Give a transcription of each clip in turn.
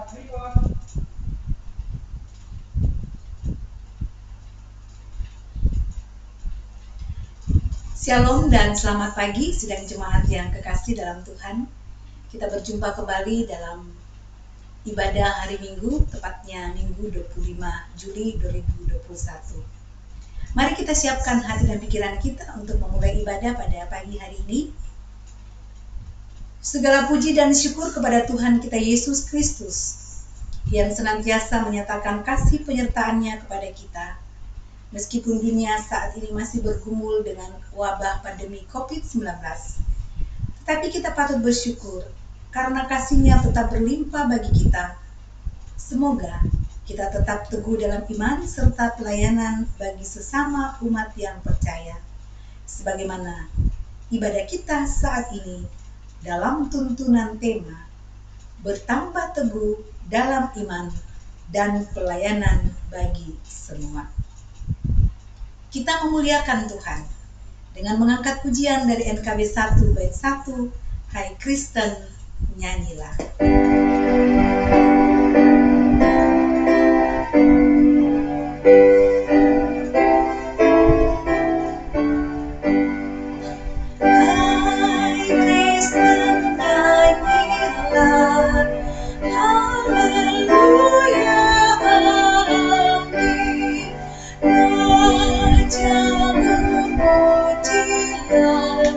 Shalom dan selamat pagi sidang jemaat yang kekasih dalam Tuhan. Kita berjumpa kembali dalam ibadah hari Minggu, tepatnya Minggu 25 Juli 2021. Mari kita siapkan hati dan pikiran kita untuk memulai ibadah pada pagi hari ini. Segala puji dan syukur kepada Tuhan kita Yesus Kristus yang senantiasa menyatakan kasih penyertaan-Nya kepada kita. Meskipun dunia saat ini masih bergumul dengan wabah pandemi COVID-19, tetapi kita patut bersyukur karena kasih-Nya tetap berlimpah bagi kita. Semoga kita tetap teguh dalam iman serta pelayanan bagi sesama umat yang percaya. Sebagaimana ibadah kita saat ini dalam tuntunan tema bertambah teguh dalam iman dan pelayanan bagi semua. Kita memuliakan Tuhan dengan mengangkat pujian dari NKB 1 bait 1, Hai Kristen nyanyilah. Hai Kristen nyanyilah, haleluya, amin. Raja memujilah,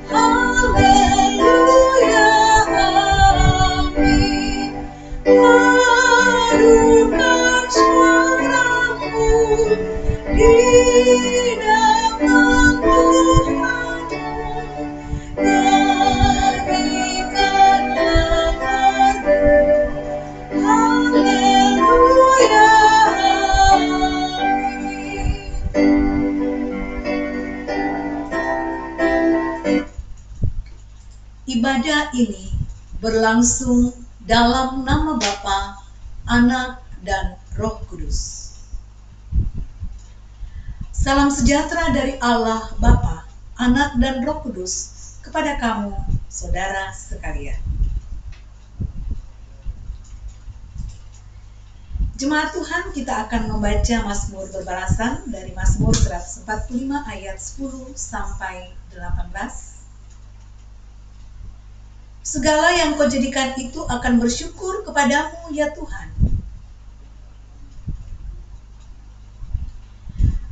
haleluya, amin. Padukan suaramu di dalam Tuhanmu, nyanyikanlah baru, haleluya, amin. Ibadah ini berlangsung dalam nama Bapa, Anak, dan Roh Kudus. Salam sejahtera dari Allah Bapa, Anak, dan Roh Kudus kepada kamu, saudara sekalian. Jemaat Tuhan, kita akan membaca Mazmur berbalasan dari Mazmur 145 ayat 10 sampai 18. Segala yang kau jadikan itu akan bersyukur kepadamu, ya Tuhan.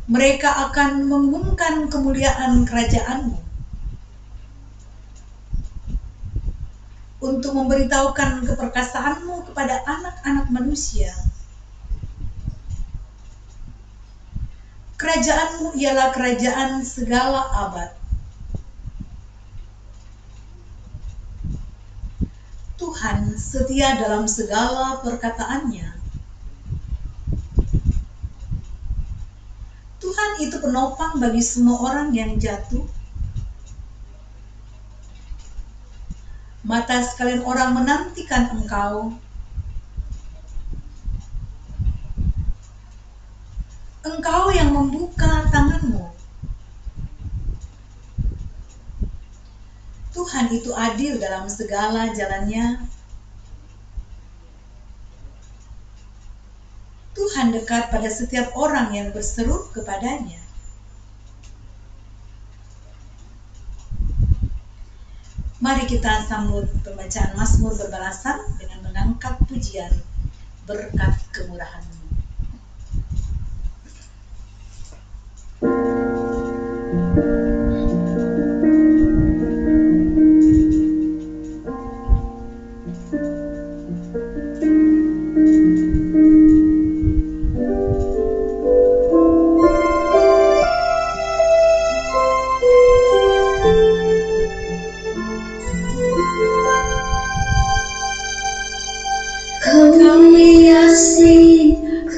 Mereka akan mengumumkan kemuliaan kerajaan-Mu untuk memberitahukan keperkasaan-Mu kepada anak-anak manusia. Kerajaan-Mu ialah kerajaan segala abad. Tuhan setia dalam segala perkataannya. Tuhan itu penopang bagi semua orang yang jatuh. Mata sekalian orang menantikan Engkau. Engkau yang membuka tangan-Mu. Tuhan itu adil dalam segala jalannya. Tuhan dekat pada setiap orang yang berseru kepadanya. Mari kita sambut pembacaan Mazmur berbalasan dengan mengangkat pujian berkat kemurahan-Mu.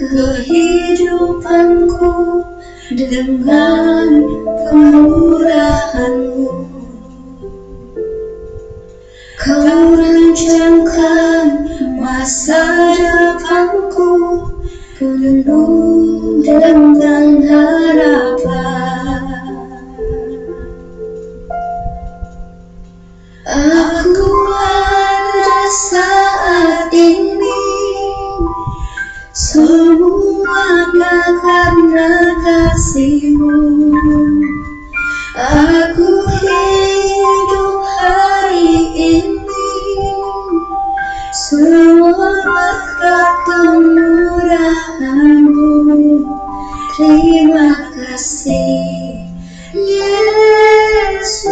Kehidupanku dengan kemurahan-Mu, Kau rancangkan masa depanku penuh dengan harapan. Aku ada saat ini kasih-Mu. Aku hidup hari ini semua berkat kemurahan-Mu. Terima kasih Yesus,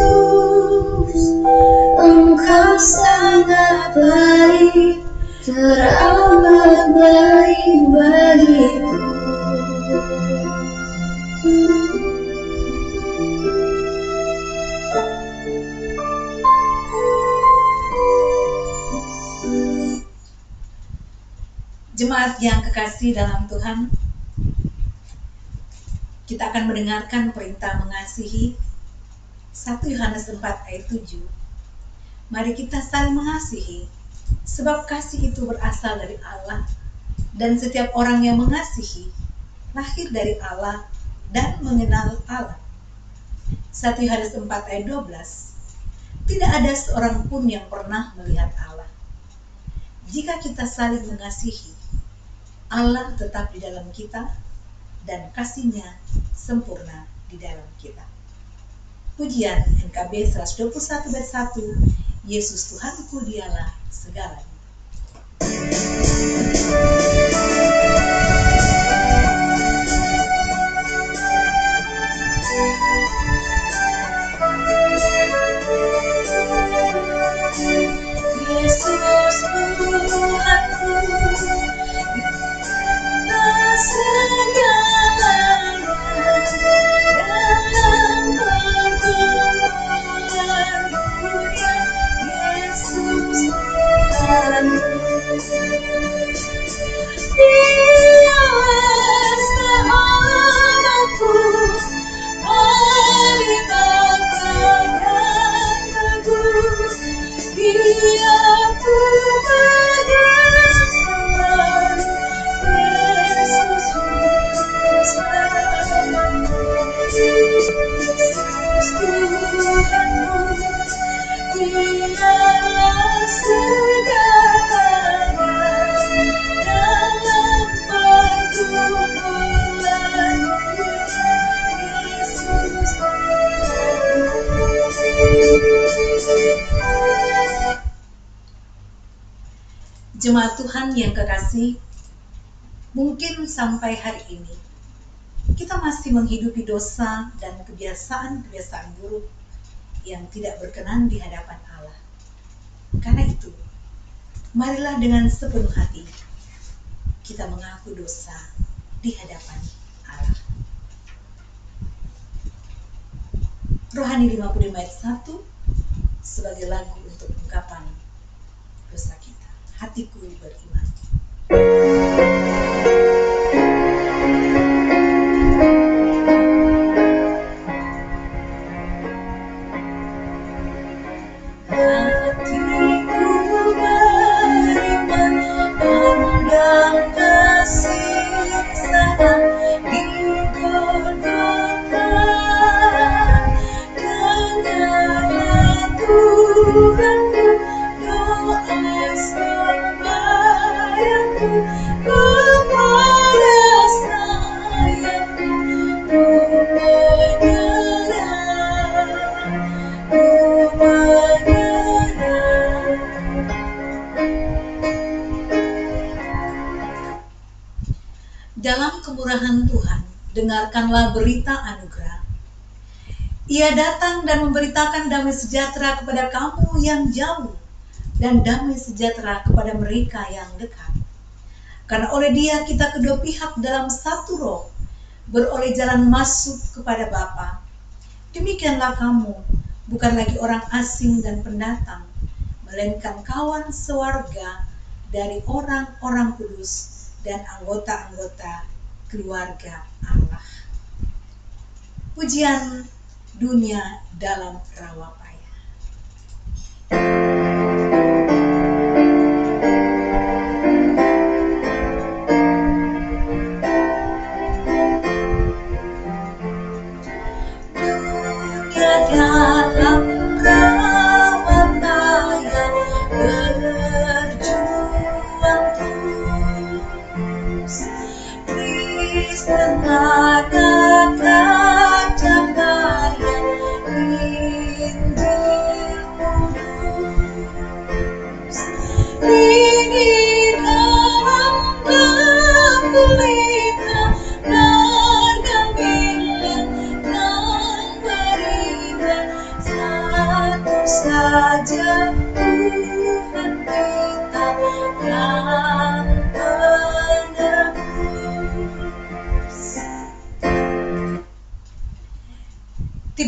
Engkau sangat baik, teramat baik bagiku. Jemaat yang kekasih dalam Tuhan, kita akan mendengarkan perintah mengasihi 1 Yohanes 4 ayat 7. Mari kita saling mengasihi, sebab kasih itu berasal dari Allah, dan setiap orang yang mengasihi lahir dari Allah dan mengenal Allah. 1 Yohanes 4 ayat 12. Tidak ada seorang pun yang pernah melihat Allah. Jika kita saling mengasihi, Allah tetap di dalam kita dan kasih-Nya sempurna di dalam kita. Pujian NKB 121 bait 1, Yesus Tuhanku dialah segalanya. Yesus Tuhanku dialah segalanya, dalam pergumulan dunia. Yesus Tuhanku, Dialah sahabatku, mari banggakan teguh. Dia ku bergerak, Yesus bersamaku. Yesus Tuhanku, dialah segalanya, dalam pergumulan dunia. Yesus Tuhanku. Jemaat Tuhan yang kekasih, mungkin sampai hari ini kita masih menghidupi dosa dan kebiasaan-kebiasaan buruk yang tidak berkenan di hadapan Allah. Karena itu, marilah dengan sepenuh hati kita mengaku dosa di hadapan Allah. Rohani 55 ayat 1 sebagai lagu untuk ungkapan dosa kita. Hatiku beriman. Hatiku beriman, pandang kesiksa di Golgota. Dengarlah Tuhanku doa sembahyangku, kepada sayangku ku menyerah. Dalam kemurahan Tuhan, dengarkanlah berita anugerah. Ia datang dan memberitakan damai sejahtera kepada kamu yang jauh, dan damai sejahtera kepada mereka yang dekat. Karena oleh Dia kita kedua pihak dalam satu roh, beroleh jalan masuk kepada Bapa. Demikianlah kamu, bukan lagi orang asing dan pendatang, melainkan kawan sewarga dari orang-orang kudus dan anggota-anggota keluarga Allah. Pujian dunia dalam rawa payah. Dunia dalam rawa payah, berjuang terus. Kristen mengatakan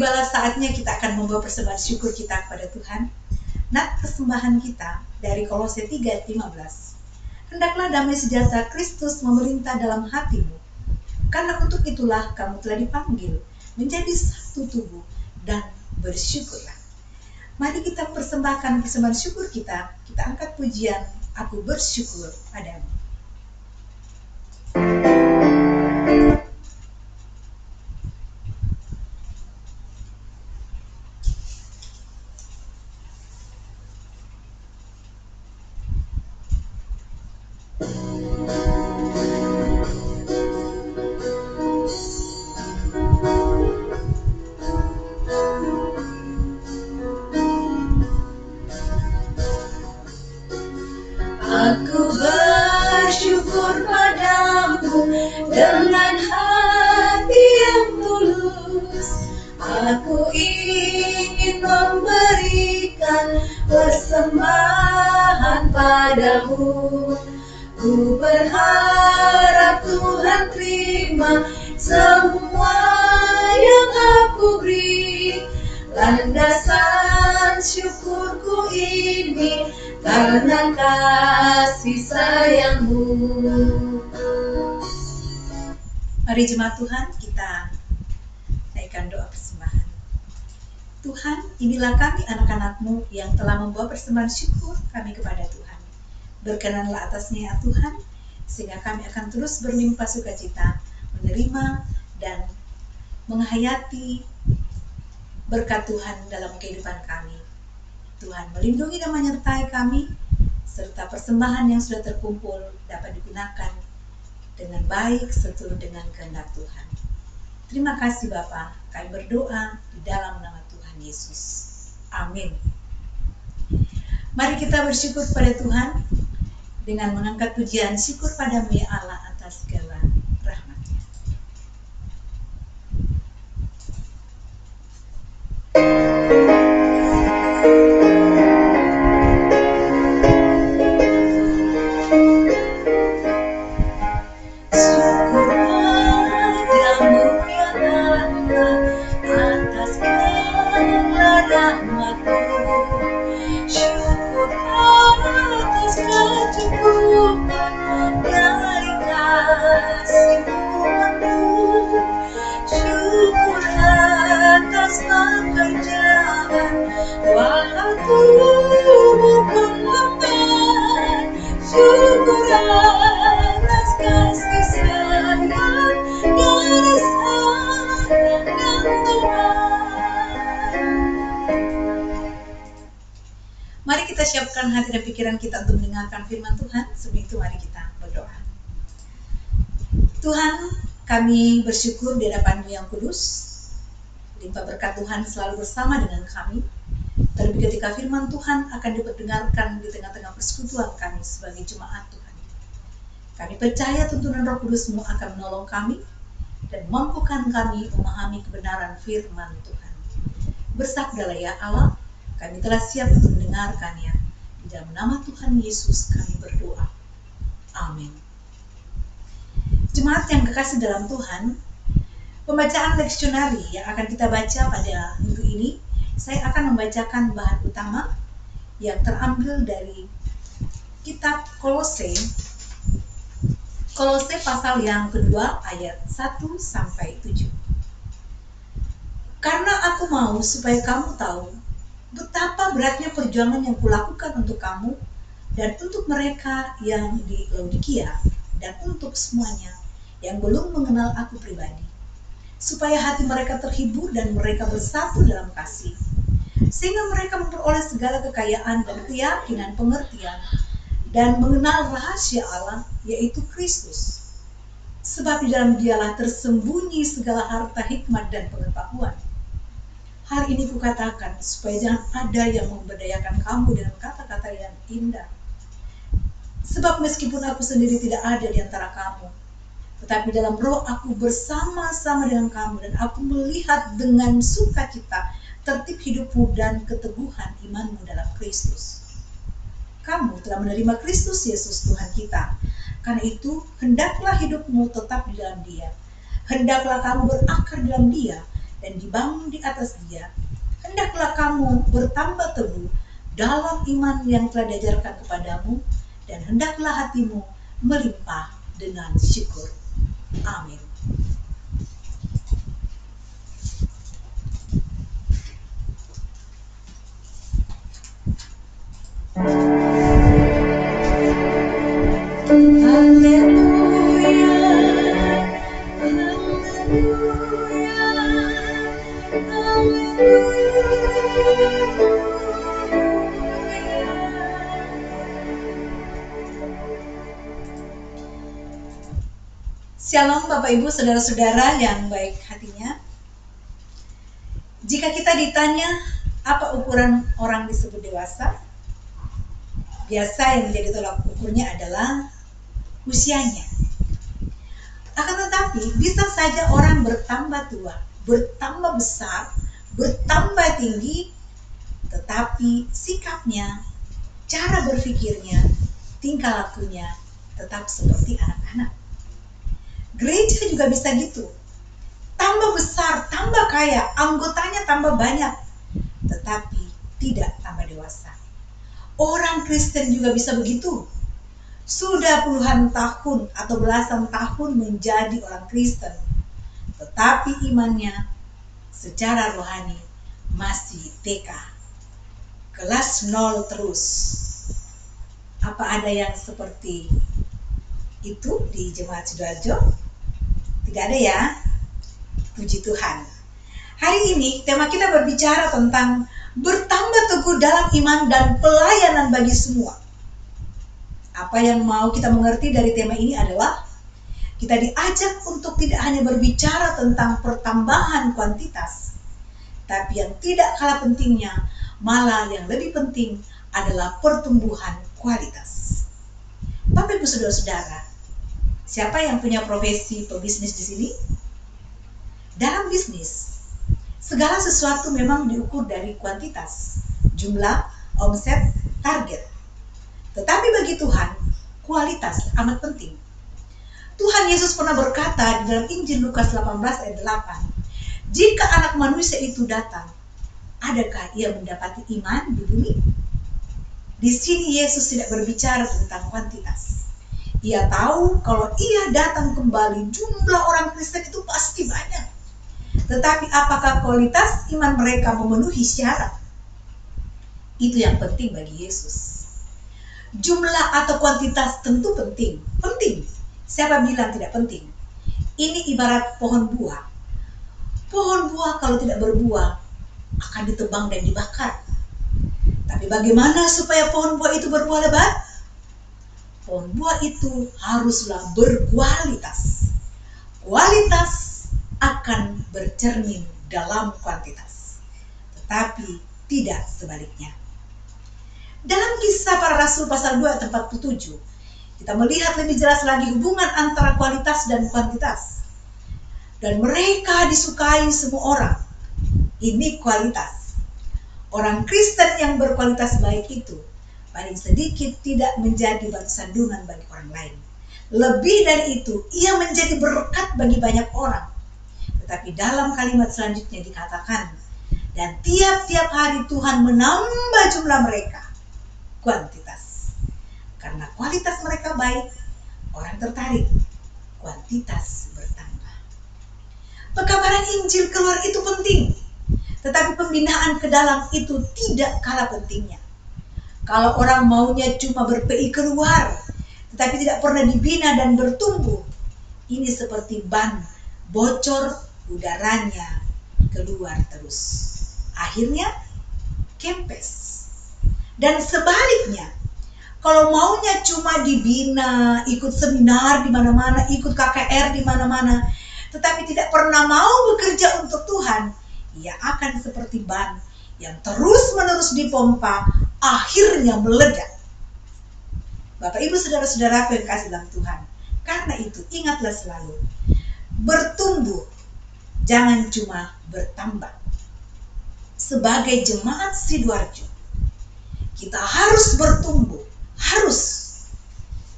tibalah saatnya kita akan membawa persembahan syukur kita kepada Tuhan. Nat persembahan kita dari Kolose 3:15. Hendaklah damai sejahtera Kristus memerintah dalam hatimu, karena untuk itulah kamu telah dipanggil menjadi satu tubuh, dan bersyukurlah. Mari kita persembahkan persembahan syukur kita angkat pujian, aku bersyukur padamu. Aku bersyukur padamu dengan hati yang tulus. Aku ingin memberikan persembahan padamu. Ku berharap Tuhan terima semua yang aku beri. Landasan syukurku ini karena kasih sayangmu. Mari jemaat Tuhan, kita naikkan doa persembahan. Tuhan, inilah kami anak-anak-Mu yang telah membawa persembahan syukur kami kepada Tuhan. Berkenanlah atasnya ya Tuhan, sehingga kami akan terus berlimpah sukacita menerima dan menghayati berkat Tuhan dalam kehidupan kami. Tuhan melindungi dan menyertai kami, serta persembahan yang sudah terkumpul dapat digunakan dengan baik seturut dengan kehendak Tuhan. Terima kasih Bapa, kami berdoa di dalam nama Tuhan Yesus. Amin. Mari kita bersyukur pada Tuhan dengan mengangkat pujian syukur padamu ya Allah atas segala rahmat-Nya. Syukur atas kasih sayang dari Sang Tuhan. Mari kita siapkan hati dan pikiran kita untuk mendengarkan firman Tuhan. Sebelum itu mari kita berdoa. Tuhan, kami bersyukur di hadapan-Mu yang kudus. Limpah berkat Tuhan selalu bersama dengan kami. Terlebih ketika firman Tuhan akan diperdengarkan di tengah-tengah persekutuan kami sebagai jemaat Tuhan. Kami percaya tuntunan Roh Kudus-Mu akan menolong kami dan mampukan kami memahami kebenaran firman Tuhan. Bersabdalah ya Allah, kami telah siap untuk mendengarkannya. Di dalam nama Tuhan Yesus kami berdoa. Amin. Jemaat yang kekasih dalam Tuhan, pembacaan leksionari yang akan kita baca pada minggu ini, saya akan membacakan bahan utama yang terambil dari kitab Kolose pasal yang kedua ayat 1-7. Karena aku mau supaya kamu tahu betapa beratnya perjuangan yang kulakukan untuk kamu dan untuk mereka yang di Laodikia dan untuk semuanya yang belum mengenal aku pribadi, supaya hati mereka terhibur dan mereka bersatu dalam kasih, sehingga mereka memperoleh segala kekayaan dan keyakinan pengertian dan mengenal rahasia Allah, yaitu Kristus. Sebab di dalam Dialah tersembunyi segala harta hikmat dan pengetahuan. Hari ini kukatakan supaya jangan ada yang memberdayakan kamu dengan kata-kata yang indah. Sebab meskipun aku sendiri tidak ada di antara kamu, tetapi dalam roh aku bersama-sama dengan kamu, dan aku melihat dengan sukacita tertib hidupmu dan keteguhan imanmu dalam Kristus. Kamu telah menerima Kristus Yesus Tuhan kita. Karena itu, hendaklah hidupmu tetap di dalam Dia. Hendaklah kamu berakar dalam Dia, dan dibangun di atas Dia, hendaklah kamu bertambah teguh dalam iman yang telah diajarkan kepadamu, dan hendaklah hatimu melimpah dengan syukur. Amin. Haleluya, haleluya, Shalom Bapak Ibu Saudara-saudara yang baik hatinya. Jika kita ditanya apa ukuran orang disebut dewasa, biasa yang menjadi tolak ukurnya adalah usianya. Akan tetapi bisa saja orang bertambah tua, bertambah besar, bertambah tinggi, tetapi sikapnya, cara berpikirnya, tingkah lakunya tetap seperti anak-anak. Gereja juga bisa gitu. Tambah besar, tambah kaya, anggotanya tambah banyak, tetapi tidak tambah dewasa. Orang Kristen juga bisa begitu. Sudah puluhan tahun atau belasan tahun menjadi orang Kristen, tetapi imannya secara rohani masih TK, kelas 0 terus. Apa ada yang seperti itu di Jemaat Sidoarjo? Tidak ada ya. Puji Tuhan. Hari ini tema kita berbicara tentang bertambah teguh dalam iman dan pelayanan bagi semua. Apa yang mau kita mengerti dari tema ini adalah kita diajak untuk tidak hanya berbicara tentang pertambahan kuantitas, tapi yang tidak kalah pentingnya, malah yang lebih penting adalah pertumbuhan kualitas. Bapak Ibu Saudara-saudara, siapa yang punya profesi pebisnis di sini? Dalam bisnis, segala sesuatu memang diukur dari kuantitas, jumlah, omset, target. Tetapi bagi Tuhan, kualitas amat penting. Tuhan Yesus pernah berkata di dalam Injil Lukas 18 ayat 8, jika anak manusia itu datang, adakah ia mendapati iman di bumi? Di sini Yesus tidak berbicara tentang kuantitas. Ia tahu kalau ia datang kembali, jumlah orang Kristen itu pasti banyak. Tetapi apakah kualitas iman mereka memenuhi syarat? Itu yang penting bagi Yesus. Jumlah atau kuantitas tentu penting. Penting. Siapa bilang tidak penting? Ini ibarat pohon buah. Pohon buah kalau tidak berbuah akan ditebang dan dibakar. Tapi bagaimana supaya pohon buah itu berbuah lebat? Pohon buah itu haruslah berkualitas. Kualitas akan bercermin dalam kuantitas, tetapi tidak sebaliknya. Dalam Kisah Para Rasul pasal 2 ayat 47, kita melihat lebih jelas lagi hubungan antara kualitas dan kuantitas. Dan mereka disukai semua orang. Ini kualitas. Orang Kristen yang berkualitas baik itu paling sedikit tidak menjadi batu sandungan bagi orang lain. Lebih dari itu, ia menjadi berkat bagi banyak orang. Tetapi dalam kalimat selanjutnya dikatakan, dan tiap-tiap hari Tuhan menambah jumlah mereka. Kuantitas. Karena kualitas mereka baik, orang tertarik. Kuantitas bertambah. Pekabaran Injil keluar itu penting. Tetapi pembinaan ke dalam itu tidak kalah pentingnya. Kalau orang maunya cuma berPI keluar, tetapi tidak pernah dibina dan bertumbuh, ini seperti ban bocor, udaranya keluar terus. Akhirnya kempes. Dan sebaliknya, kalau maunya cuma dibina, ikut seminar di mana-mana, ikut KKR di mana-mana, tetapi tidak pernah mau bekerja untuk Tuhan, ia akan seperti ban yang terus-menerus dipompa, akhirnya meledak. Bapak Ibu Saudara-saudaraku yang kasih dalam Tuhan, karena itu ingatlah selalu, bertumbuh, jangan cuma bertambah. Sebagai jemaat Sidoarjo, kita harus bertumbuh, harus.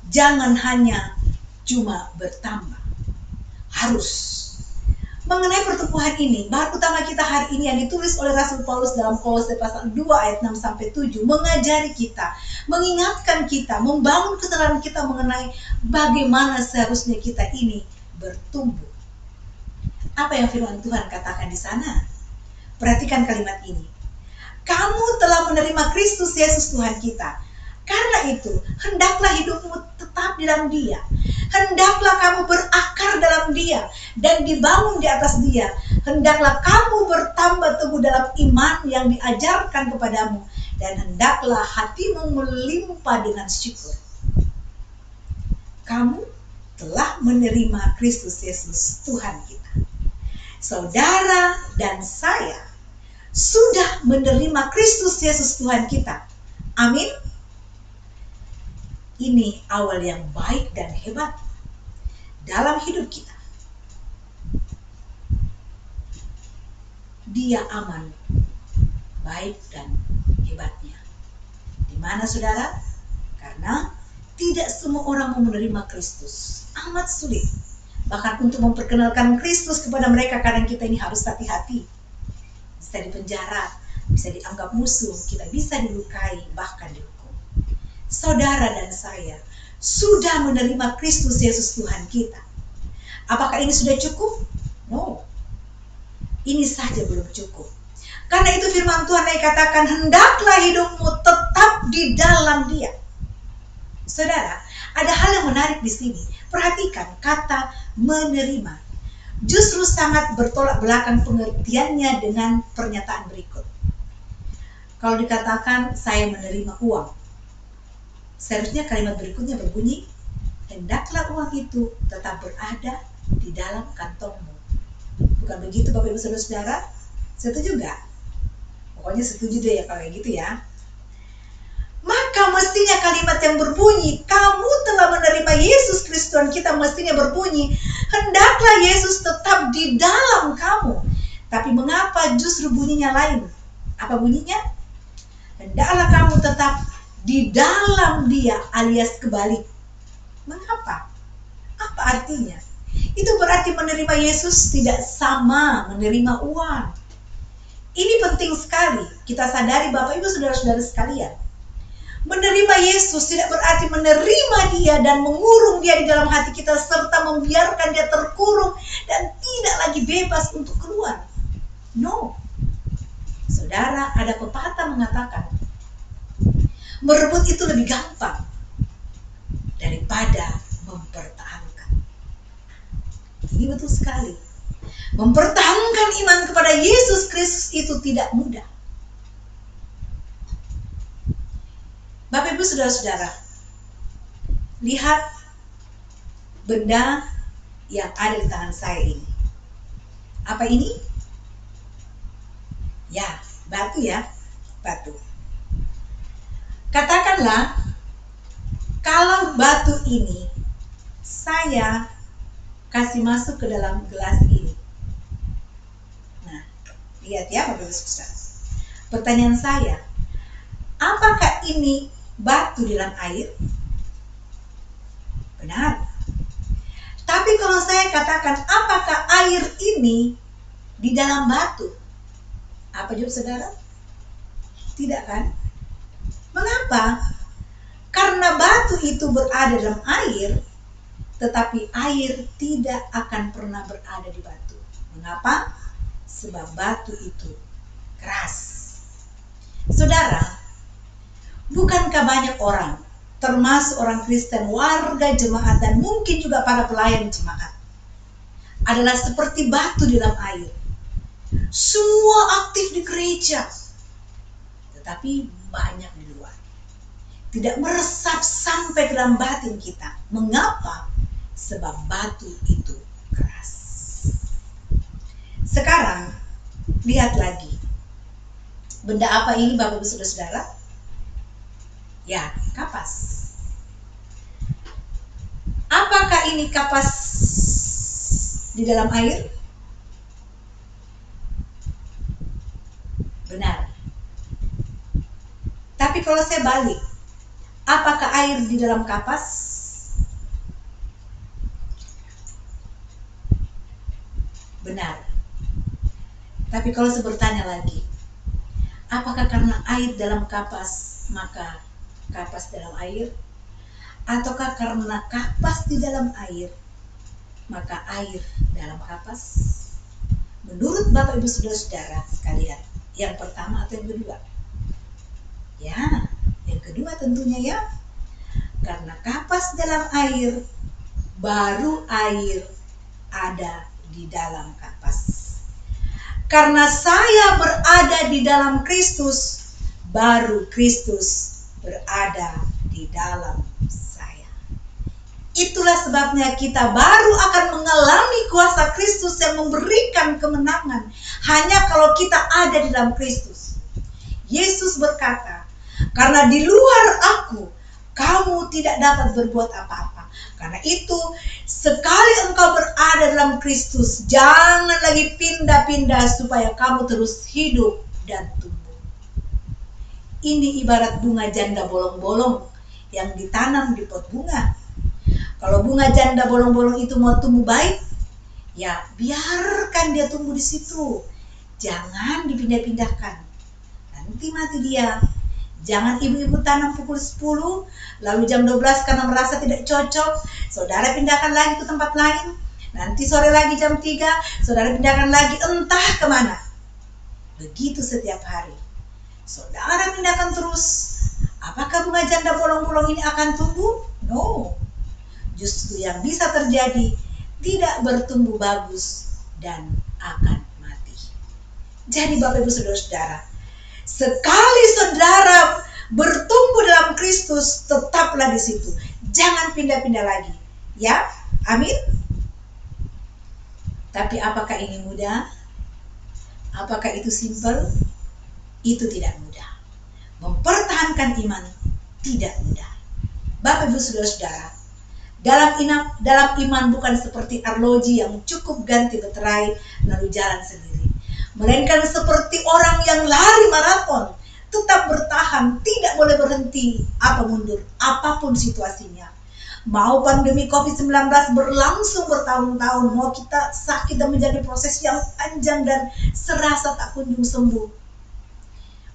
Jangan hanya cuma bertambah, harus. Mengenai pertumbuhan ini, bahan utama kita hari ini yang ditulis oleh Rasul Paulus dalam Kolose pasal 2 ayat 6 sampai 7 mengajari kita, mengingatkan kita, membangun kesadaran kita mengenai bagaimana seharusnya kita ini bertumbuh. Apa yang firman Tuhan katakan di sana? Perhatikan kalimat ini. Kamu telah menerima Kristus Yesus Tuhan kita. Karena itu, hendaklah hidupmu tetap di dalam Dia. Hendaklah kamu berakar dalam Dia dan dibangun di atas Dia. Hendaklah kamu bertambah teguh dalam iman yang diajarkan kepadamu, dan hendaklah hatimu melimpah dengan syukur. Kamu telah menerima Kristus Yesus Tuhan kita. Saudara dan saya sudah menerima Kristus Yesus Tuhan kita. Amin. Ini awal yang baik dan hebat dalam hidup kita. Dia aman, baik dan hebatnya. Di mana saudara? Karena tidak semua orang mau menerima Kristus. Amat sulit. Bahkan untuk memperkenalkan Kristus kepada mereka, kadang kita ini harus hati-hati. Bisa dipenjara, bisa dianggap musuh, kita bisa dilukai, bahkan dihukum. Saudara dan saya sudah menerima Kristus Yesus Tuhan kita. Apakah ini sudah cukup? No. Ini saja belum cukup. Karena itu firman Tuhan yang katakan, hendaklah hidupmu tetap di dalam Dia. Saudara, ada hal yang menarik di sini. Perhatikan kata menerima. Justru sangat bertolak belakang pengertiannya dengan pernyataan berikut. Kalau dikatakan saya menerima uang, seharusnya kalimat berikutnya berbunyi, hendaklah uang itu tetap berada di dalam kantongmu. Bukan begitu Bapak Ibu Saudara-saudara? Setuju nggak? Pokoknya setuju deh ya kalau kayak gitu ya. Maka mestinya kalimat yang berbunyi, kamu telah menerima Yesus Kristus Tuhan kita, mestinya berbunyi, hendaklah Yesus tetap di dalam kamu. Tapi mengapa justru bunyinya lain? Apa bunyinya? Hendaklah kamu tetap di dalam Dia, alias kebalik. Mengapa? Apa artinya? Itu berarti menerima Yesus tidak sama menerima uang. Ini penting sekali kita sadari Bapak Ibu Saudara-saudara sekalian. Menerima Yesus tidak berarti menerima Dia dan mengurung Dia di dalam hati kita, serta membiarkan Dia terkurung dan tidak lagi bebas untuk keluar. No. Saudara, ada pepatah mengatakan, merebut itu lebih gampang daripada mempertahankan. Ini betul sekali. Mempertahankan iman kepada Yesus Kristus itu tidak mudah. Bapak Ibu Saudara-saudara, lihat benda yang ada di tangan saya ini. Apa ini? Ya, batu ya, batu. Katakanlah, kalau batu ini saya kasih masuk ke dalam gelas ini. Nah, lihat ya Bapak Ibu Saudara. Pertanyaan saya, apakah ini batu di dalam air? Benar. Tapi kalau saya katakan, apakah air ini di dalam batu? Apa jawab saudara? Tidak kan? Mengapa? Karena batu itu berada dalam air, tetapi air tidak akan pernah berada di batu. Mengapa? Sebab batu itu keras. Saudara, bukankah banyak orang, termasuk orang Kristen, warga jemaat, dan mungkin juga para pelayan jemaat, adalah seperti batu di dalam air. Semua aktif di gereja, tetapi banyak di luar. Tidak meresap sampai ke dalam batin kita. Mengapa? Sebab batu itu keras. Sekarang, lihat lagi. Benda apa ini Bapak Ibu Saudara-saudara? Ya, kapas. Apakah ini kapas di dalam air? Benar. Tapi kalau saya balik, apakah air di dalam kapas? benar. Tapi kalau saya bertanya lagi, apakah karena air dalam kapas maka kapas dalam air? Ataukah karena kapas di dalam air maka air dalam kapas? Menurut Bapak Ibu Saudara-saudara sekalian, yang pertama atau yang kedua? Ya, yang kedua tentunya ya. Karena kapas dalam air, baru air ada di dalam kapas. Karena saya berada di dalam Kristus, baru Kristus berada di dalam saya. Itulah sebabnya kita baru akan mengalami kuasa Kristus yang memberikan kemenangan hanya kalau kita ada di dalam Kristus. Yesus berkata, karena di luar aku, kamu tidak dapat berbuat apa-apa. Karena itu, sekali engkau berada dalam Kristus, jangan lagi pindah-pindah supaya kamu terus hidup dan tumbuh. Ini ibarat bunga janda bolong-bolong yang ditanam di pot bunga. Kalau bunga janda bolong-bolong itu mau tumbuh baik, ya biarkan dia tumbuh di situ. Jangan dipindah-pindahkan. Nanti mati dia. Jangan ibu-ibu tanam pukul 10, lalu jam 12 karena merasa tidak cocok, saudara pindahkan lagi ke tempat lain. Nanti sore lagi jam 3, saudara pindahkan lagi entah kemana. Begitu setiap hari. Saudara pindahkan terus. Apakah bunga janda bolong-bolong ini akan tumbuh? No. Justru yang bisa terjadi, tidak bertumbuh bagus dan akan mati. Jadi Bapak Ibu Saudara-saudara, sekali saudara bertumbuh dalam Kristus, tetaplah di situ. Jangan pindah-pindah lagi. Ya, amin. Tapi apakah ini mudah? Apakah itu simple? Itu tidak mudah. Mempertahankan iman tidak mudah. Bapak Ibu Saudara-saudara, dalam iman bukan seperti arloji yang cukup ganti baterai lalu jalan sendiri, melainkan seperti orang yang lari maraton, tetap bertahan, tidak boleh berhenti atau mundur apapun situasinya. Mau pandemi COVID-19 berlangsung bertahun-tahun, mau kita sakit dan menjadi proses yang panjang dan serasa tak kunjung sembuh,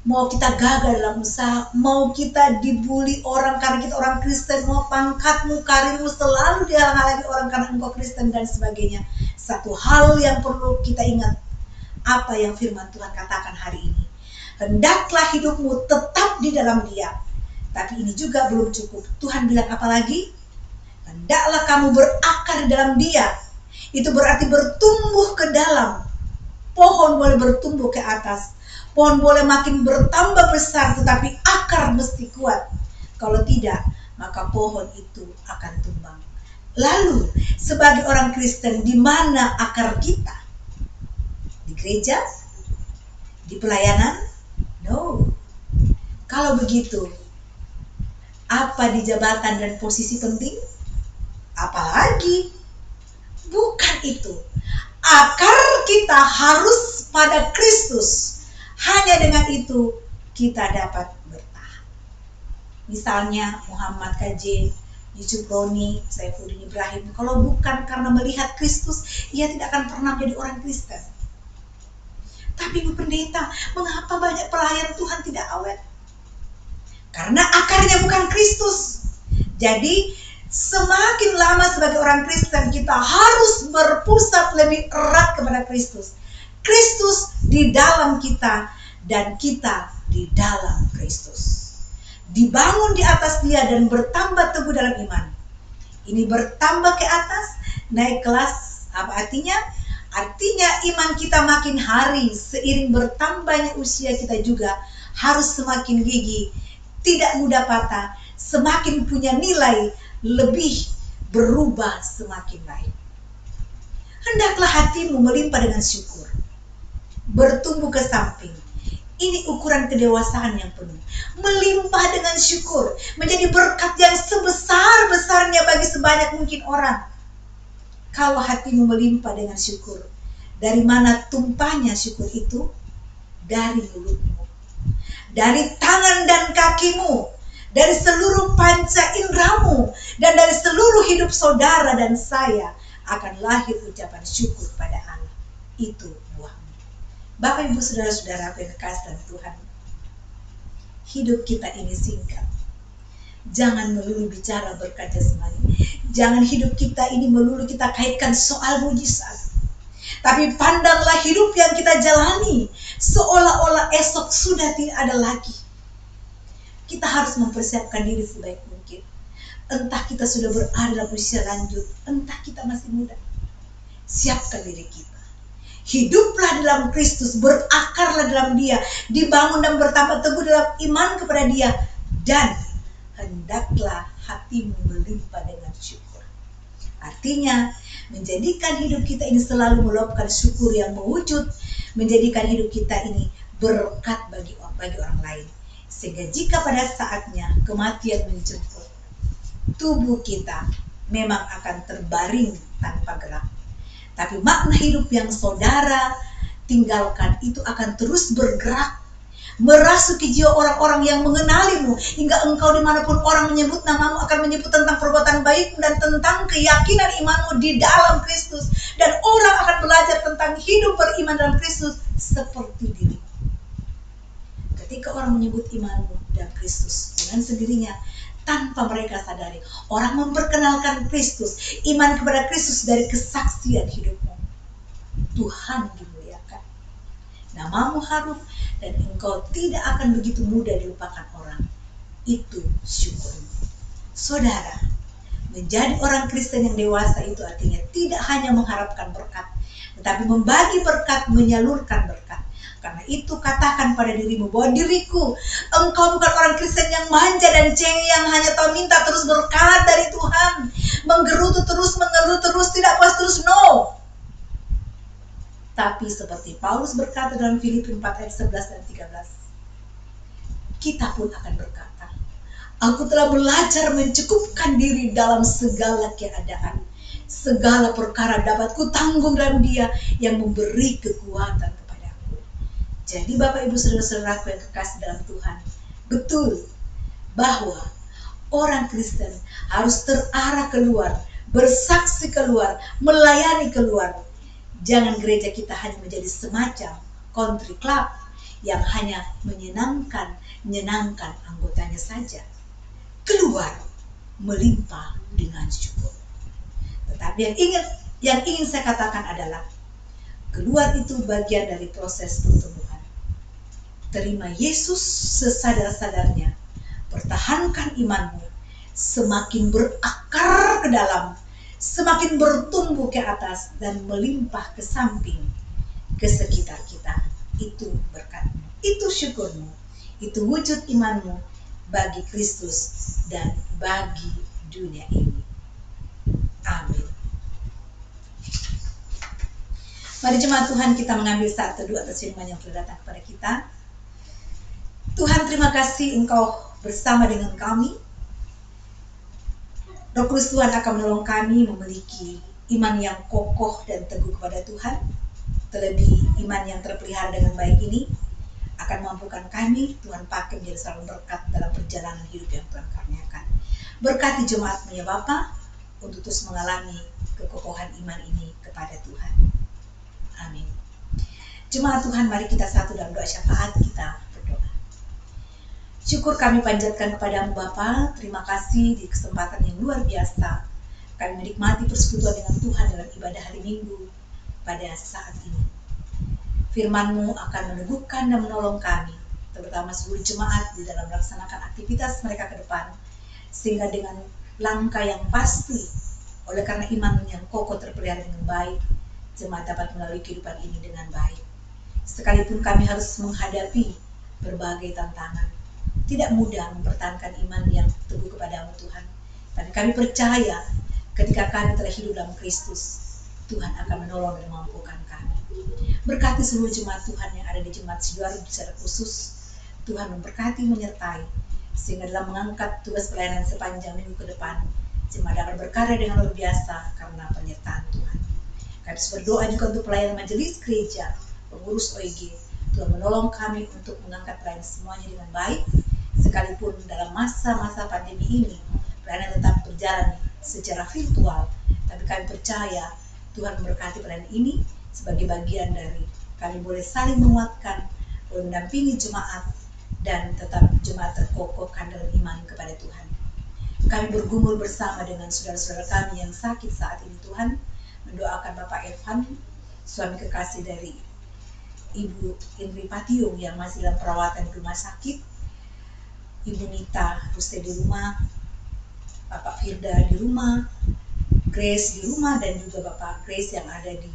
mau kita gagal dalam usaha, mau kita dibully orang karena kita orang Kristen, mau pangkatmu, karirmu selalu dihalang-halangi orang karena engkau Kristen dan sebagainya. Satu hal yang perlu kita ingat, apa yang firman Tuhan katakan hari ini. Hendaklah hidupmu tetap di dalam Dia. Tapi ini juga belum cukup. Tuhan bilang apa lagi? Hendaklah kamu berakar di dalam Dia. Itu berarti bertumbuh ke dalam. Pohon boleh bertumbuh ke atas. Pohon boleh makin bertambah besar, tetapi akar mesti kuat. Kalau tidak, maka pohon itu akan tumbang. Lalu, sebagai orang Kristen, di mana akar kita? Di gereja? Di pelayanan? No. Kalau begitu, apa di jabatan dan posisi penting? Apalagi? Bukan itu. Akar kita harus pada Kristus. Hanya dengan itu kita dapat bertahan. Misalnya Muhammad KJ, Yusuf Roni, Saifuddin Ibrahim, kalau bukan karena melihat Kristus, ia tidak akan pernah menjadi orang Kristen. Tapi Ibu Pendeta, mengapa banyak pelayan Tuhan tidak awet? Karena akarnya bukan Kristus. Jadi semakin lama sebagai orang Kristen, kita harus berpusat lebih erat kepada Kristus. Kristus di dalam kita dan kita di dalam Kristus. Dibangun di atas Dia dan bertambah teguh dalam iman. Ini bertambah ke atas, naik kelas. Apa artinya? Artinya iman kita makin hari seiring bertambahnya usia kita juga harus semakin gigih, tidak mudah patah, semakin punya nilai, lebih berubah semakin baik. Hendaklah hatimu melimpah dengan syukur, bertumbuh ke samping. Ini ukuran kedewasaan yang penuh. Melimpah dengan syukur, menjadi berkat yang sebesar-besarnya bagi sebanyak mungkin orang. Kalau hatimu melimpah dengan syukur, dari mana tumpahnya syukur itu? Dari mulutmu, dari tangan dan kakimu, dari seluruh panca indramu, dan dari seluruh hidup saudara dan saya akan lahir ucapan syukur pada Allah. itu buahmu. Bapak Ibu Saudara-saudara yang kekasih dalam Tuhan, hidup kita ini singkat. Jangan melulu bicara berkat jasmani. Jangan hidup kita ini melulu kita kaitkan soal mujizat. Tapi pandanglah hidup yang kita jalani seolah-olah esok sudah tidak ada lagi. Kita harus mempersiapkan diri sebaik mungkin. Entah kita sudah berada dalam usia lanjut, entah kita masih muda. Siapkan diri kita. Hiduplah dalam Kristus, berakarlah dalam Dia, dibangun dan bertambah teguh dalam iman kepada Dia, dan hendaklah hatimu melimpah dengan syukur. Artinya, menjadikan hidup kita ini selalu meluapkan syukur yang mewujud, menjadikan hidup kita ini berkat bagi orang lain. Sehingga jika pada saatnya kematian menjemput, tubuh kita memang akan terbaring tanpa gerak. Tapi makna hidup yang saudara tinggalkan itu akan terus bergerak, merasuki jiwa orang-orang yang mengenalimu, hingga engkau dimanapun orang menyebut namamu akan menyebut tentang perbuatan baikmu dan tentang keyakinan imanmu di dalam Kristus. Dan orang akan belajar tentang hidup beriman dalam Kristus seperti dirimu. Ketika orang menyebut imanmu dalam Kristus, dengan sendirinya tanpa mereka sadari, orang memperkenalkan Kristus, iman kepada Kristus dari kesaksian hidupmu. Tuhan dimuliakan, namamu harum, dan engkau tidak akan begitu mudah dilupakan orang. Itu syukurmu. Saudara, menjadi orang Kristen yang dewasa itu artinya tidak hanya mengharapkan berkat, tetapi membagi berkat, menyalurkan berkat. Karena itu katakan pada dirimu bahwa diriku, engkau bukan orang Kristen yang manja dan cengeng yang hanya tahu minta terus berkat dari Tuhan, menggerutu terus, mengeluh terus, tidak puas terus, no. Tapi seperti Paulus berkata dalam Filipi 4 ayat 11 dan 13, kita pun akan berkata, aku telah belajar mencukupkan diri dalam segala keadaan. Segala perkara dapat kutanggung dalam Dia yang memberi kekuatan kepadaku. Jadi Bapak Ibu Saudara-saudaraku yang kekasih dalam Tuhan, betul bahwa orang Kristen harus terarah keluar, bersaksi keluar, melayani keluar. Jangan gereja kita hanya menjadi semacam country club yang hanya menyenangkan anggotanya saja. Keluar melimpah dengan syukur. Tetapi yang ingin saya katakan adalah, keluar itu bagian dari proses pertumbuhan. Terima Yesus sesadar-sadarnya, pertahankan imanmu, semakin berakar ke dalam, semakin bertumbuh ke atas dan melimpah ke samping, ke sekitar kita. Itu berkatmu, itu syukurmu, itu wujud imanmu bagi Kristus dan bagi dunia ini. Amin. Mari jemaat Tuhan, kita mengambil saat teduh atas firman yang telah datang kepada kita. Tuhan, terima kasih Engkau bersama dengan kami. Roh Kudus Tuhan akan menolong kami memiliki iman yang kokoh dan teguh kepada Tuhan. Terlebih iman yang terpelihara dengan baik ini akan mampukan kami, Tuhan pakai menjadi selalu berkat dalam perjalanan hidup yang Tuhan karuniakan. Berkati jemaat-Mu ya Bapa, untuk terus mengalami kekokohan iman ini kepada Tuhan. Amin. Jemaat Tuhan, mari kita satu dalam doa syafaat, kita berdoa. Syukur kami panjatkan kepadamu Bapa, terima kasih di kesempatan yang luar biasa kami menikmati persekutuan dengan Tuhan dalam ibadah hari Minggu pada saat ini. Firman-Mu akan meneguhkan dan menolong kami, terutama seluruh jemaat di dalam melaksanakan aktivitas mereka ke depan, sehingga dengan langkah yang pasti, oleh karena iman yang kokoh terpelihara dengan baik, jemaat dapat melalui kehidupan ini dengan baik. Sekalipun kami harus menghadapi berbagai tantangan, tidak mudah mempertahankan iman yang teguh kepadamu Tuhan. Tapi kami percaya ketika kami telah hidup dalam Kristus, Tuhan akan menolong dan memampukan kami. Berkati seluruh jemaat Tuhan yang ada di Jemaat Sidoarjo secara khusus. Tuhan memberkati, menyertai, sehingga dalam mengangkat tugas pelayanan sepanjang minggu ke depan, jemaat dapat berkarya dengan luar biasa karena penyertaan Tuhan. Kami berdoa juga untuk pelayanan majelis gereja, pengurus OIG. Tuhan menolong kami untuk mengangkat pelayanan semuanya dengan baik, sekalipun dalam masa-masa pandemi ini, pelayanan tetap berjalan secara virtual. Tapi kami percaya Tuhan memberkati pelayanan ini, sebagai bagian dari kami boleh saling menguatkan, boleh mendampingi jemaat, dan tetap jemaat terkokohkan dalam iman kepada Tuhan. Kami bergumul bersama dengan saudara-saudara kami yang sakit saat ini Tuhan, mendoakan Bapak Evan, suami kekasih dari Ibu Indri Patiung yang masih dalam perawatan di rumah sakit, Ibu Nita Ruste di rumah, Bapak Firda di rumah, Grace di rumah, dan juga Bapak Grace yang ada di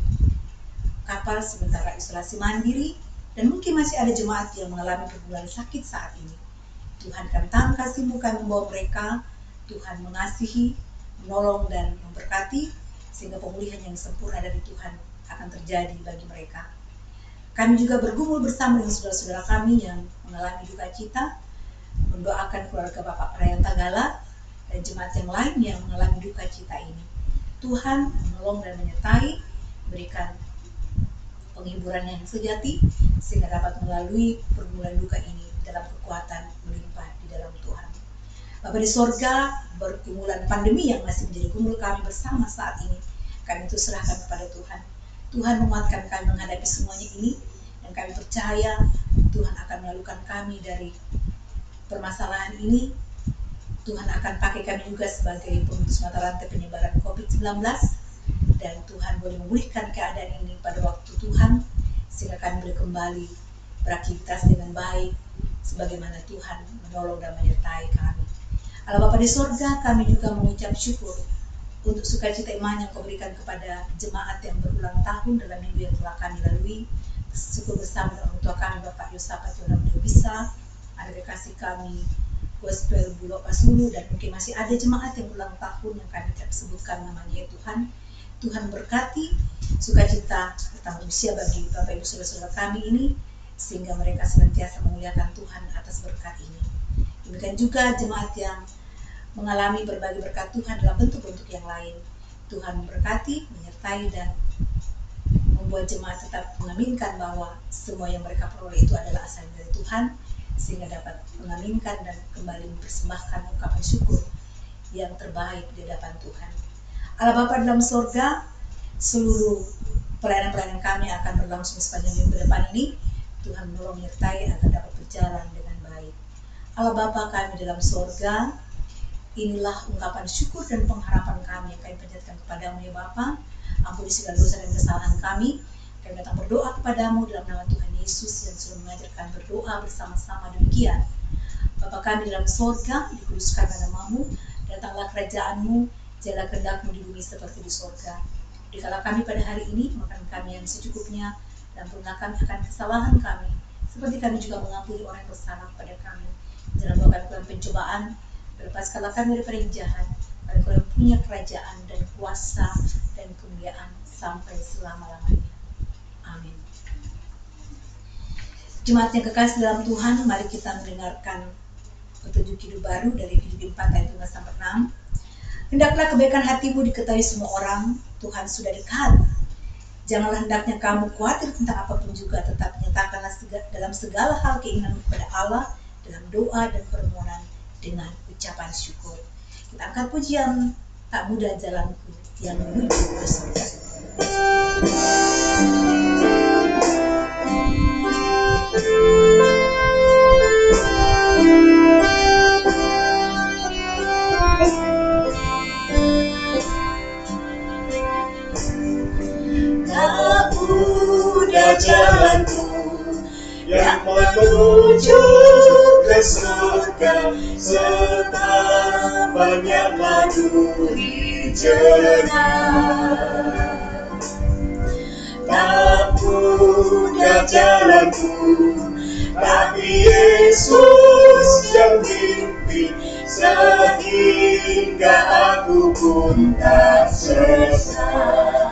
kapal sementara isolasi mandiri, dan mungkin masih ada jemaat yang mengalami pergumulan sakit saat ini. Tuhan kami tahan kasih-Mu, kami membawa mereka, Tuhan mengasihi, menolong dan memberkati, sehingga pemulihan yang sempurna dari Tuhan akan terjadi bagi mereka. Kami juga bergumul bersama dengan saudara-saudara kami yang mengalami duka cita, mendoakan keluarga Bapak Prayan Tagala dan jemaat yang lain yang mengalami duka cita ini. Tuhan menolong dan menyertai, berikan penghiburan yang sejati sehingga dapat melalui pergumulan duka ini dalam kekuatan melimpah di dalam Tuhan. Bapa di sorga, bergumulan pandemi yang masih menjadi gumul kami bersama saat ini, kami itu serahkan kepada Tuhan. Tuhan menguatkan kami menghadapi semuanya ini, dan kami percaya Tuhan akan melalukan kami dari permasalahan ini. Tuhan akan pakai kami juga sebagai pemutus mata rantai penyebaran COVID-19, dan Tuhan boleh memulihkan keadaan ini pada waktu Tuhan, sehingga kami boleh kembali beraktivitas dengan baik sebagaimana Tuhan menolong dan menyertai kami. Allah Bapa di sorga, kami juga mengucap syukur untuk sukacita iman yang Kau berikan kepada jemaat yang berulang tahun dalam minggu yang telah kami lalui. Syukur bersama dengan orang tua kami, Bapak Yosafat Yoram Bisa, ada kekasih kami Gospel Bulog Pasulu, dan mungkin masih ada jemaat yang berulang tahun yang kami tidak sebutkan namanya. Tuhan, Tuhan berkati sukacita tentang usia bagi Bapak Ibu saudara-saudara kami ini, sehingga mereka senantiasa memuliakan Tuhan atas berkat ini. Demikian juga jemaat yang mengalami berbagai berkat Tuhan dalam bentuk-bentuk yang lain. Tuhan memberkati, menyertai, dan membuat jemaat tetap mengaminkan bahwa semua yang mereka peroleh itu adalah asal dari Tuhan, sehingga dapat mengaminkan dan kembali mempersembahkan ungkapan syukur yang terbaik di hadapan Tuhan. Allah Bapa dalam sorga, seluruh pelayanan-pelayanan kami akan berlangsung sepanjang minggu depan ini. Tuhan menolong menyertai agar dapat berjalan dengan baik. Allah Bapa kami dalam sorga, inilah ungkapan syukur dan pengharapan kami yang kami panjatkan kepadamu ya Bapa. Ampuni segala dosa dan kesalahan kami. Kami datang berdoa kepadamu dalam nama Tuhan Yesus yang sudah mengajarkan berdoa bersama-sama demikian. Bapa kami dalam sorga, dikuduskanlah namamu, datanglah kerajaanmu, jadilah kehendak-mu di bumi seperti di sorga. Dikala kami pada hari ini, makan kami yang secukupnya, dan ampunilah kami akan kesalahan kami, seperti kami juga mengampuni orang yang bersalah kepada kami. Jangan bawa kami dalam pencobaan, lepaskanlah kami daripada yang jahat, karena Kau yang punya kerajaan dan kuasa dan kemuliaan sampai selama-lamanya. Amin. Jemaat yang kekasih dalam Tuhan, mari kita mendengarkan petunjuk hidup baru dari Filipi 4 ayat 5-6. Hendaklah kebaikan hatimu diketahui semua orang, Tuhan sudah dekat. Janganlah hendaknya kamu khawatir tentang apapun juga, tetap nyatakanlah dalam segala hal keinginanmu kepada Allah dalam doa dan permohonan dengan ucapan syukur. Kita angkat pujian tak mudah jalanku yang menuju ke surga. Tak mudah jalanku yang menuju ke surga, serta banyak laduri jenak. Tak mudah jalanku, tapi Yesus yang pimpin, sehingga aku pun tak sesat.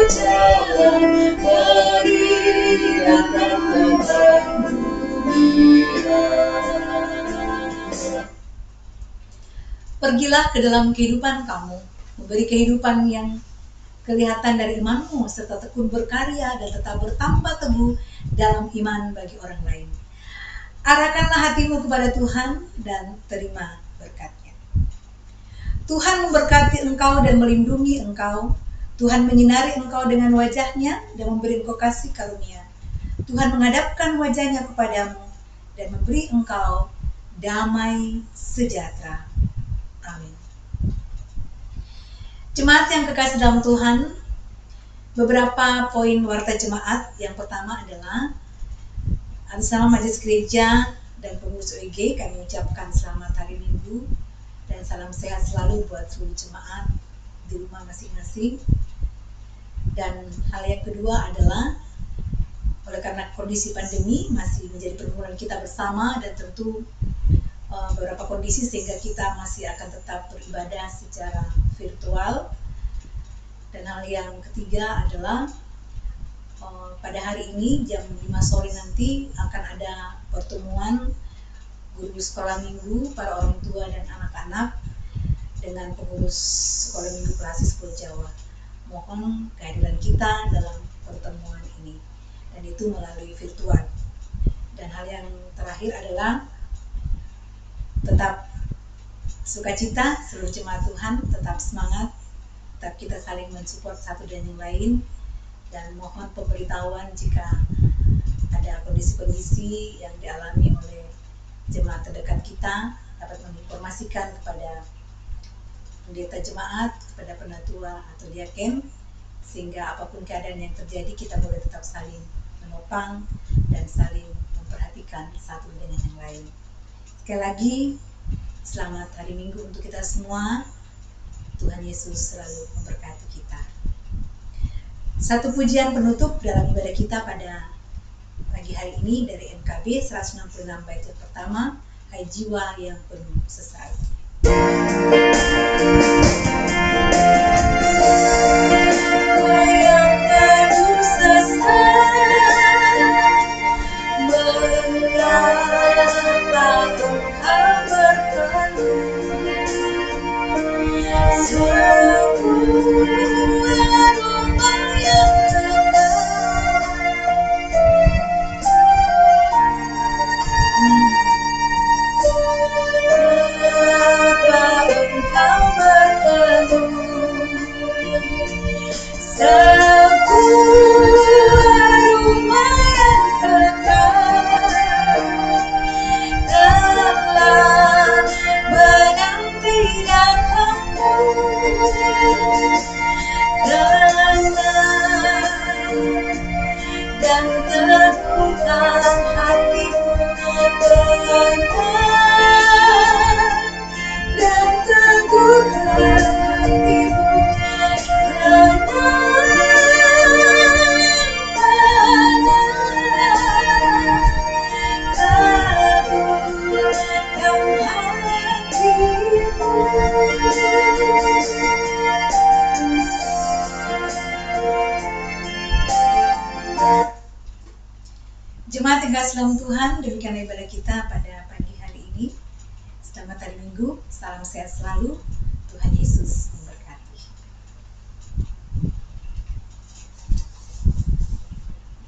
Berjalan, mari datang kembali. Berilah ke dalam kehidupan kamu, memberi kehidupan yang kelihatan dari imanmu, serta tekun berkarya dan tetap bertambah teguh dalam iman bagi orang lain. Arahkanlah hatimu kepada Tuhan dan terima berkat-Nya. Tuhan memberkati engkau dan melindungi engkau. Tuhan menyinari engkau dengan wajah-Nya dan memberi engkau kasih karunia. Tuhan menghadapkan wajah-Nya kepadamu dan memberi engkau damai sejahtera. Amin. Jemaat yang kekasih dalam Tuhan, beberapa poin warta jemaat. Yang pertama adalah atas nama Majelis Gereja dan pengurus OIG, kami ucapkan selamat hari Minggu dan salam sehat selalu buat seluruh jemaat di rumah masing-masing. Dan hal yang kedua adalah oleh karena kondisi pandemi masih menjadi pergumulan kita bersama, dan tentu beberapa kondisi sehingga kita masih akan tetap beribadah secara virtual. Dan hal yang ketiga adalah pada hari ini jam 5 sore nanti akan ada pertemuan guru sekolah minggu, para orang tua dan anak-anak dengan pengurus sekolah minggu Klasik Pulau Jawa. Mohon kehadiran kita dalam pertemuan ini, dan itu melalui virtual. Dan hal yang terakhir adalah tetap sukacita seluruh jemaat Tuhan, tetap semangat, tetap kita saling mensupport satu dan yang lain, dan mohon pemberitahuan jika ada kondisi-kondisi yang dialami oleh jemaat terdekat kita, dapat menginformasikan kepada pendeta jemaat, kepada penatua atau diaken, sehingga apapun keadaan yang terjadi kita boleh tetap saling menopang dan saling memperhatikan satu dengan yang lain. Sekali lagi, selamat hari Minggu untuk kita semua. Tuhan Yesus selalu memberkati kita. Satu pujian penutup dalam ibadah kita pada pagi hari ini dari MKB 166 bait pertama, Hai Jiwa yang penuh sesal. Yang penuh sesal, mengapa engkau berkeluh? Sebuah rumah yang kekal, mengapa engkau berkeluh? Sebuah rumah yang kekal telah menanti datangmu, dan teguhkan hatimu, dan teguhkan hatimu, Jemaat yang kasih dalam Tuhan, demikian ibadah kita pada pagi hari ini. Selamat hari Minggu, salam sehat selalu, Tuhan Yesus